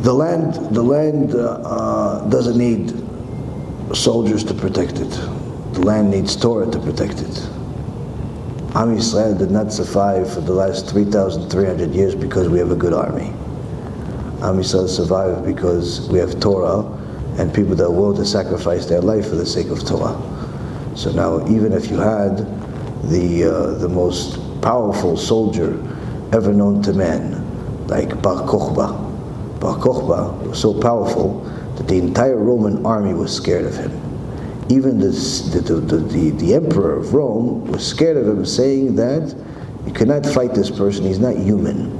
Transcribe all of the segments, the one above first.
The land doesn't need soldiers to protect it. The land needs Torah to protect it. Am Yisrael did not survive for the last 3,300 years because we have a good army. Am Yisrael survived because we have Torah and people that are willing to sacrifice their life for the sake of Torah. So now, even if you had the most powerful soldier ever known to man, like Bar Kokhba was so powerful that the entire Roman army was scared of him. Even the emperor of Rome was scared of him, saying that you cannot fight this person, he's not human.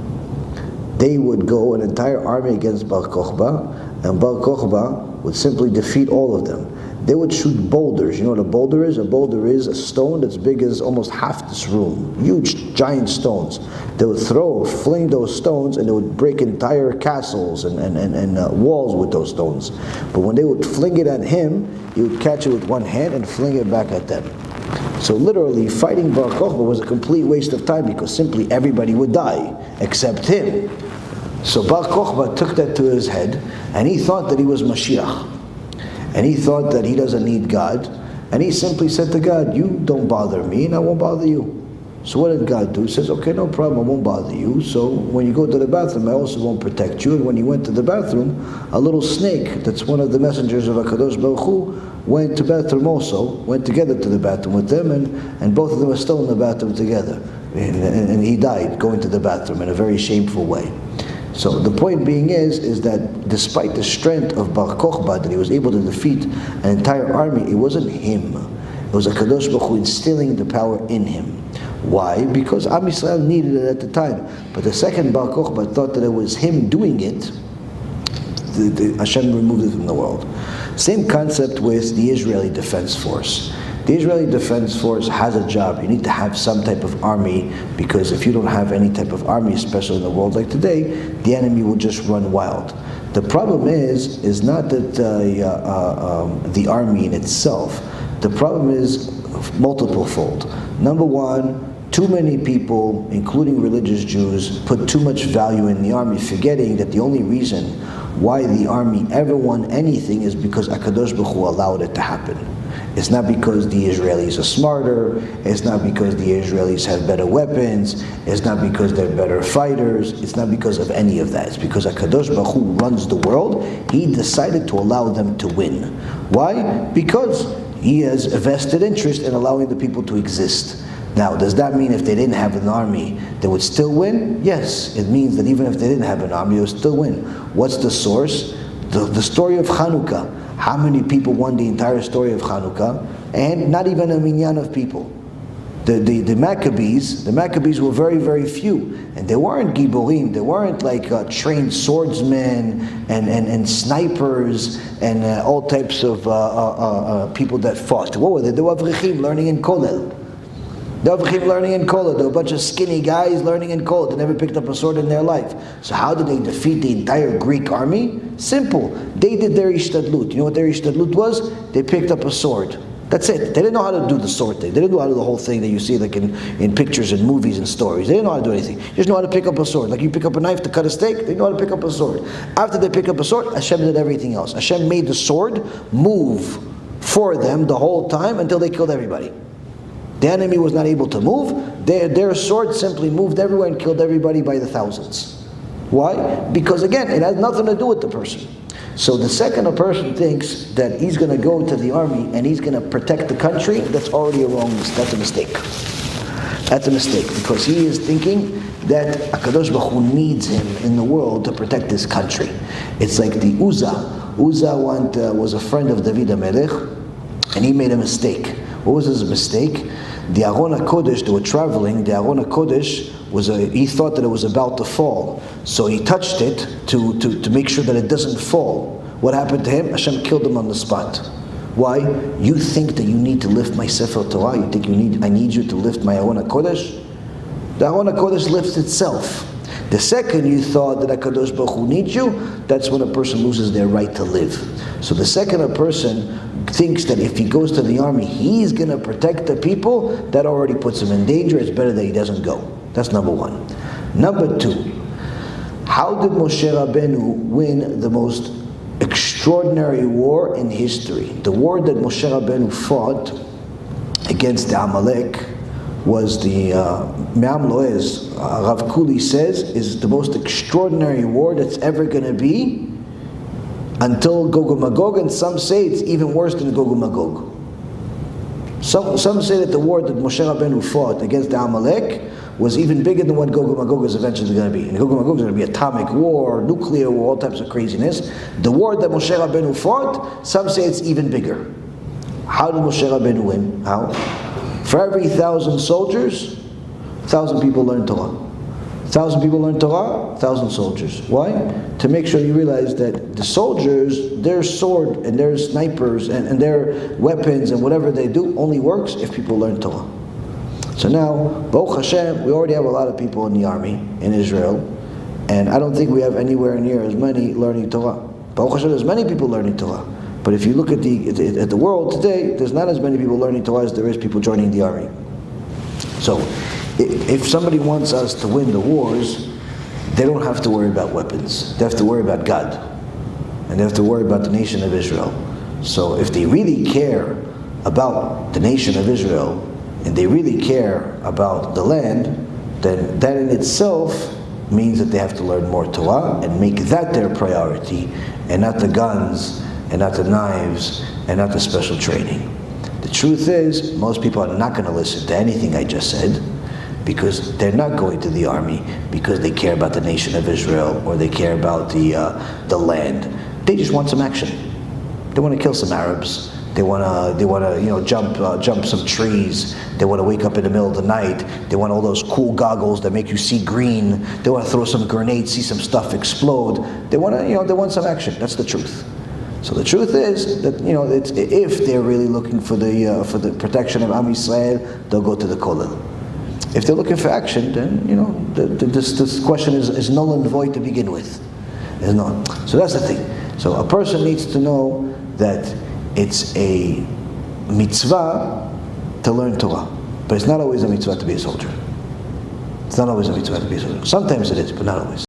They would go an entire army against Bar Kokhba, and Bar Kokhba would simply defeat all of them. They would shoot boulders. You know what a boulder is? A boulder is a stone that's big as almost half this room. Huge, giant stones. They would fling those stones, and they would break entire castles and walls with those stones. But when they would fling it at him, he would catch it with one hand and fling it back at them. So literally, fighting Bar Kokhba was a complete waste of time because simply everybody would die except him. So Bar Kokhba took that to his head, and he thought that he was Mashiach. And he thought that he doesn't need God. And he simply said to God, you don't bother me and I won't bother you. So what did God do? He says, okay, no problem, I won't bother you. So when you go to the bathroom, I also won't protect you. And when he went to the bathroom, a little snake, that's one of the messengers of HaKadosh Baruch Hu, went to the bathroom also, went together to the bathroom with them, and both of them are still in the bathroom together. And he died going to the bathroom in a very shameful way. So the point being is that despite the strength of Bar Kokhba, that he was able to defeat an entire army, it wasn't him. It was HaKadosh Baruch Hu instilling the power in him. Why? Because Am Yisrael needed it at the time. But the second Bar Kokhba thought that it was him doing it, Hashem removed it from the world. Same concept with the Israeli Defense Force. The Israeli Defense Force has a job. You need to have some type of army, because if you don't have any type of army, especially in a world like today, the enemy will just run wild. The problem is not that the army in itself. The problem is multiple-fold. Number one, too many people, including religious Jews, put too much value in the army, forgetting that the only reason why the army ever won anything is because HaKadosh Baruch Hu allowed it to happen. It's not because the Israelis are smarter, it's not because the Israelis have better weapons, it's not because they're better fighters, it's not because of any of that. It's because HaKadosh Baruch Hu runs the world. He decided to allow them to win. Why? Because He has a vested interest in allowing the people to exist. Now, does that mean if they didn't have an army, they would still win? Yes, it means that even if they didn't have an army, they would still win. What's the source? The story of Chanukah. How many people won the entire story of Chanukah? And not even a minyan of people. The Maccabees were very, very few. And they weren't giborim, they weren't like trained swordsmen and snipers and all types of people that fought. What were they? They were avrichim learning in Kollel. They were learning in Kollel. They were a bunch of skinny guys learning in Kollel. They never picked up a sword in their life. So how did they defeat the entire Greek army? Simple. They did their ishtadlut. You know what their ishtadlut was? They picked up a sword. That's it. They didn't know how to do the sword thing. They didn't know how to do the whole thing that you see like in pictures and movies and stories. They didn't know how to do anything. They just know how to pick up a sword. Like you pick up a knife to cut a steak, they know how to pick up a sword. After they pick up a sword, Hashem did everything else. Hashem made the sword move for them the whole time until they killed everybody. The enemy was not able to move. Their sword simply moved everywhere and killed everybody by the thousands. Why? Because again, it has nothing to do with the person. So the second a person thinks that he's going to go to the army and he's going to protect the country, that's already that's a mistake. That's a mistake, because he is thinking that HaKadosh Baruch Hu needs him in the world to protect this country. It's like the Uzzah. Uzzah was a friend of David HaMelech, and he made a mistake. What was his mistake? The Aron HaKodesh, they were traveling, the Aron HaKodesh he thought that it was about to fall. So he touched it to make sure that it doesn't fall. What happened to him? Hashem killed him on the spot. Why? You think that you need to lift my Sefer Torah? You think I need you to lift my Aron HaKodesh? The Aron HaKodesh lifts itself. The second you thought that HaKadosh Baruch Hu needs you, that's when a person loses their right to live. So the second a person thinks that if he goes to the army, he's going to protect the people, that already puts him in danger. It's better that he doesn't go. That's number one. Number two, How did Moshe Rabbeinu win the most extraordinary war in history? The war that Moshe Rabbeinu fought against the Amalek was the Me'am Loez, Rav Kuli says, is the most extraordinary war that's ever going to be until Gog and Magog, and some say it's even worse than Gog and Magog. Some say that the war that Moshe Rabbeinu fought against the Amalek was even bigger than what Gog and Magog is eventually going to be. And Gog and Magog is going to be atomic war, nuclear war, all types of craziness. The war that Moshe Rabbeinu fought, some say it's even bigger. How did Moshe Rabbeinu win? How? For every 1,000 soldiers, 1,000 people learn Torah. 1,000 people learn Torah, 1,000 soldiers. Why? To make sure you realize that the soldiers, their sword and their snipers and their weapons and whatever they do only works if people learn Torah. So now, Baruch Hashem, we already have a lot of people in the army in Israel, and I don't think we have anywhere near as many learning Torah. Baruch Hashem, there's many people learning Torah. But if you look at the world today, there's not as many people learning Torah as there is people joining the army. So, if somebody wants us to win the wars, they don't have to worry about weapons. They have to worry about God. And they have to worry about the nation of Israel. So if they really care about the nation of Israel, and they really care about the land, then that in itself means that they have to learn more Torah and make that their priority, and not the guns, and not the knives, and not the special training. The truth is, most people are not going to listen to anything I just said, because they're not going to the army because they care about the nation of Israel or they care about the land. They just want some action. They want to kill some Arabs. They want to jump some trees. They want to wake up in the middle of the night. They want all those cool goggles that make you see green. They want to throw some grenades, see some stuff explode. They want some action. That's the truth. So the truth is that if they're really looking for the protection of Am Yisrael, they'll go to the Kollel. If they're looking for action, then this question is null and void to begin with. So that's the thing. So a person needs to know that it's a mitzvah to learn Torah, but it's not always a mitzvah to be a soldier. It's not always a mitzvah to be a soldier. Sometimes it is, but not always.